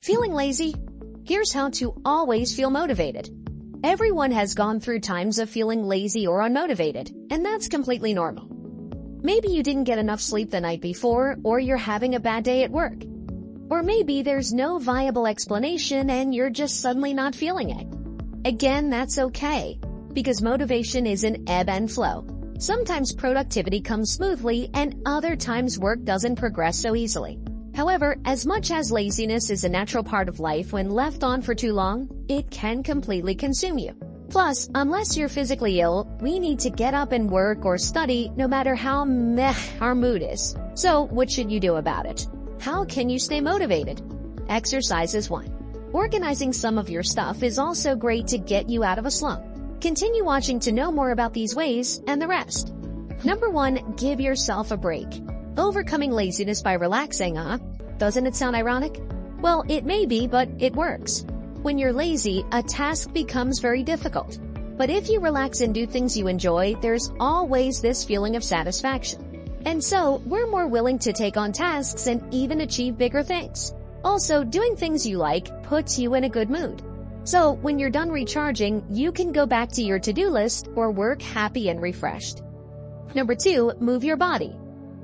Feeling lazy? Here's how to always feel motivated. Everyone has gone through times of feeling lazy or unmotivated, and that's completely normal. Maybe you didn't get enough sleep the night before, or you're having a bad day at work. Or maybe there's no viable explanation and you're just suddenly not feeling it. Again, that's okay, because motivation is an ebb and flow. Sometimes productivity comes smoothly and other times work doesn't progress so easily. However, as much as laziness is a natural part of life, when left on for too long, it can completely consume you. Plus, unless you're physically ill, we need to get up and work or study no matter how meh our mood is. So, what should you do about it? How can you stay motivated? Exercise is one. Organizing some of your stuff is also great to get you out of a slump. Continue watching to know more about these ways and the rest. Number 1, give yourself a break. Overcoming laziness by relaxing, Doesn't it sound ironic? Well, it may be, but it works. When you're lazy, a task becomes very difficult. But if you relax and do things you enjoy, there's always this feeling of satisfaction. And so, we're more willing to take on tasks and even achieve bigger things. Also, doing things you like puts you in a good mood. So, when you're done recharging, you can go back to your to-do list or work happy and refreshed. Number 2, move your body.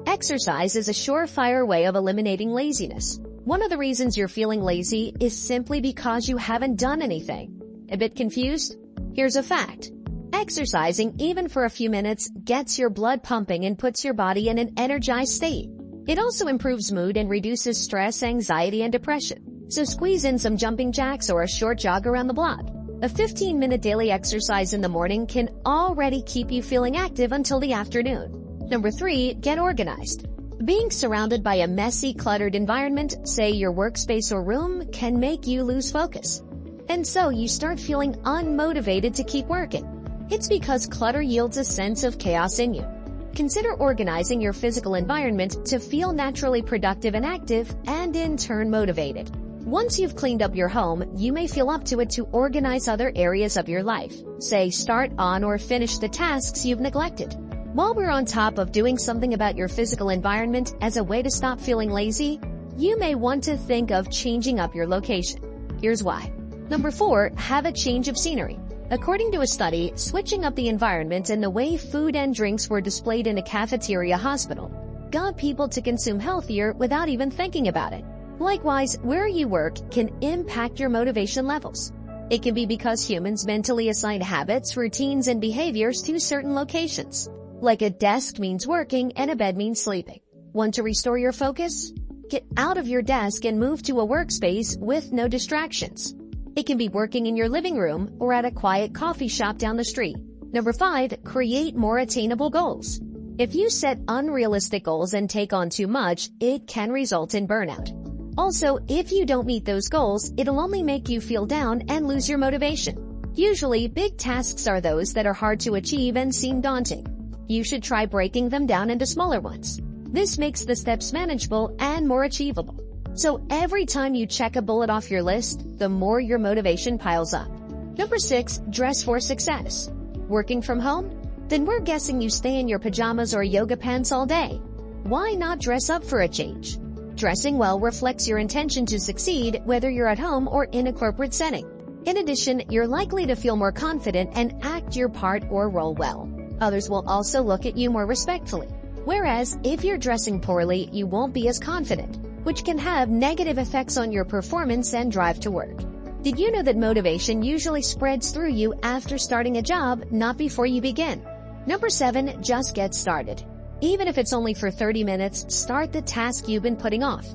Exercise is a surefire way of eliminating laziness. One of the reasons you're feeling lazy is simply because you haven't done anything. A bit confused? Here's a fact. Exercising, even for a few minutes, gets your blood pumping and puts your body in an energized state. It also improves mood and reduces stress, anxiety, and depression. So squeeze in some jumping jacks or a short jog around the block. A 15-minute daily exercise in the morning can already keep you feeling active until the afternoon. Number 3, get organized. Being surrounded by a messy, cluttered environment, say your workspace or room, can make you lose focus. And so you start feeling unmotivated to keep working. It's because clutter yields a sense of chaos in you. Consider organizing your physical environment to feel naturally productive and active, and in turn motivated. Once you've cleaned up your home, you may feel up to it to organize other areas of your life. Say, start on or finish the tasks you've neglected. While we're on top of doing something about your physical environment as a way to stop feeling lazy, you may want to think of changing up your location. Here's why. Number 4, have a change of scenery. According to a study, switching up the environment and the way food and drinks were displayed in a cafeteria hospital got people to consume healthier without even thinking about it. Likewise, where you work can impact your motivation levels. It can be because humans mentally assign habits, routines, and behaviors to certain locations. Like a desk means working and a bed means sleeping. Want to restore your focus? Get out of your desk and move to a workspace with no distractions. It can be working in your living room or at a quiet coffee shop down the street. Number 5, create more attainable goals. If you set unrealistic goals and take on too much, it can result in burnout. Also, if you don't meet those goals, it'll only make you feel down and lose your motivation. Usually, big tasks are those that are hard to achieve and seem daunting. You should try breaking them down into smaller ones. This makes the steps manageable and more achievable. So every time you check a bullet off your list, the more your motivation piles up. Number 6, dress for success. Working from home? Then we're guessing you stay in your pajamas or yoga pants all day. Why not dress up for a change? Dressing well reflects your intention to succeed, whether you're at home or in a corporate setting. In addition, you're likely to feel more confident and act your part or role well. Others will also look at you more respectfully. Whereas, if you're dressing poorly, you won't be as confident, which can have negative effects on your performance and drive to work. Did you know that motivation usually spreads through you after starting a job, not before you begin? Number 7, just get started. Even if it's only for 30 minutes, start the task you've been putting off.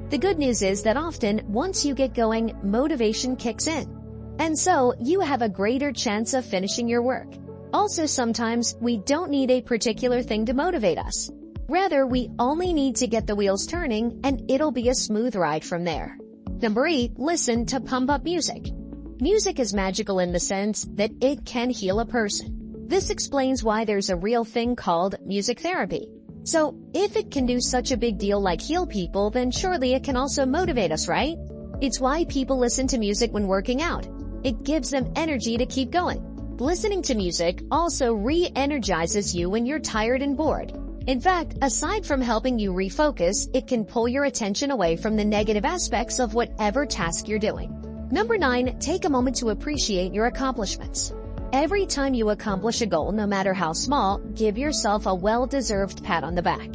The good news is that often, once you get going, motivation kicks in. And so, you have a greater chance of finishing your work. Also, sometimes, we don't need a particular thing to motivate us. Rather, we only need to get the wheels turning, and it'll be a smooth ride from there. Number 8, listen to pump up music. Music is magical in the sense that it can heal a person. This explains why there's a real thing called music therapy. So, if it can do such a big deal like heal people, then surely it can also motivate us, right? It's why people listen to music when working out. It gives them energy to keep going. Listening to music also re-energizes you when you're tired and bored. In fact, aside from helping you refocus, it can pull your attention away from the negative aspects of whatever task you're doing. Number 9, take a moment to appreciate your accomplishments. Every time you accomplish a goal, no matter how small, give yourself a well-deserved pat on the back.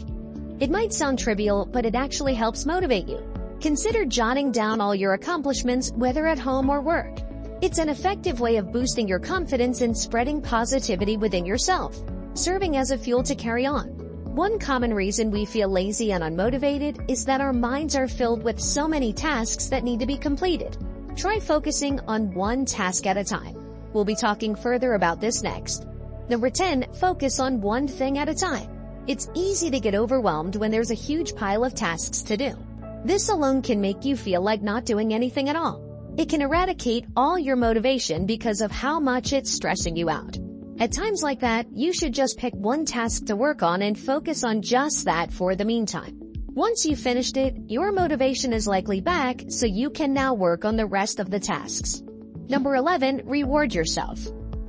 It might sound trivial, but it actually helps motivate you. Consider jotting down all your accomplishments, whether at home or work. It's an effective way of boosting your confidence and spreading positivity within yourself, serving as a fuel to carry on. One common reason we feel lazy and unmotivated is that our minds are filled with so many tasks that need to be completed. Try focusing on one task at a time. We'll be talking further about this next. Number 10, focus on one thing at a time. It's easy to get overwhelmed when there's a huge pile of tasks to do. This alone can make you feel like not doing anything at all. It can eradicate all your motivation because of how much it's stressing you out. At times like that, you should just pick one task to work on and focus on just that for the meantime. Once you've finished it, your motivation is likely back, so you can now work on the rest of the tasks. Number 11, reward yourself.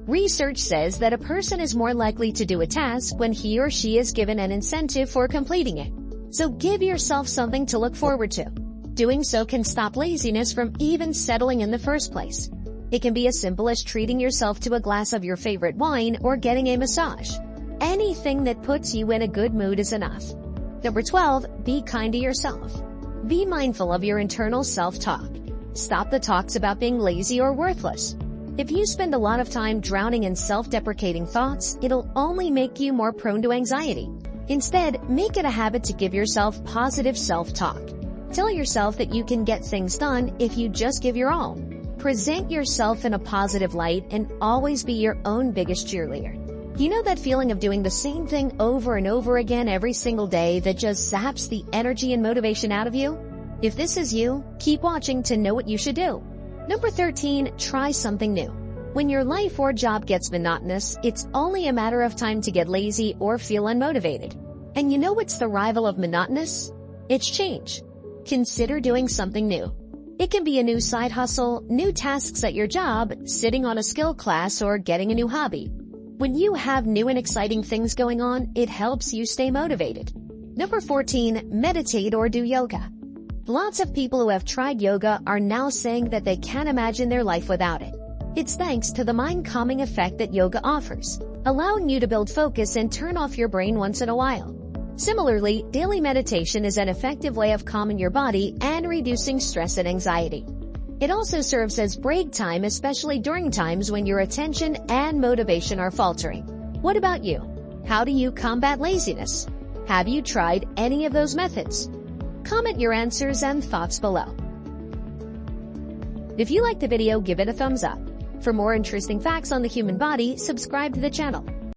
Research says that a person is more likely to do a task when he or she is given an incentive for completing it. So give yourself something to look forward to. Doing so can stop laziness from even settling in the first place. It can be as simple as treating yourself to a glass of your favorite wine or getting a massage. Anything that puts you in a good mood is enough. Number 12, be kind to yourself. Be mindful of your internal self-talk. Stop the talks about being lazy or worthless. If you spend a lot of time drowning in self-deprecating thoughts, it'll only make you more prone to anxiety. Instead, make it a habit to give yourself positive self-talk. Tell yourself that you can get things done if you just give your all. Present yourself in a positive light and always be your own biggest cheerleader. You know that feeling of doing the same thing over and over again every single day that just zaps the energy and motivation out of you? If this is you, keep watching to know what you should do. Number 13, try something new. When your life or job gets monotonous, it's only a matter of time to get lazy or feel unmotivated. And you know what's the rival of monotonous? It's change. Consider doing something new. It can be a new side hustle, new tasks at your job, sitting on a skill class, or getting a new hobby. When you have new and exciting things going on, it helps you stay motivated. Number 14, meditate or do yoga. Lots of people who have tried yoga are now saying that they can't imagine their life without it. It's thanks to the mind-calming effect that yoga offers, allowing you to build focus and turn off your brain once in a while. Similarly, daily meditation is an effective way of calming your body and reducing stress and anxiety. It also serves as break time, especially during times when your attention and motivation are faltering. What about you? How do you combat laziness? Have you tried any of those methods? Comment your answers and thoughts below. If you liked the video, give it a thumbs up. For more interesting facts on the human body, subscribe to the channel.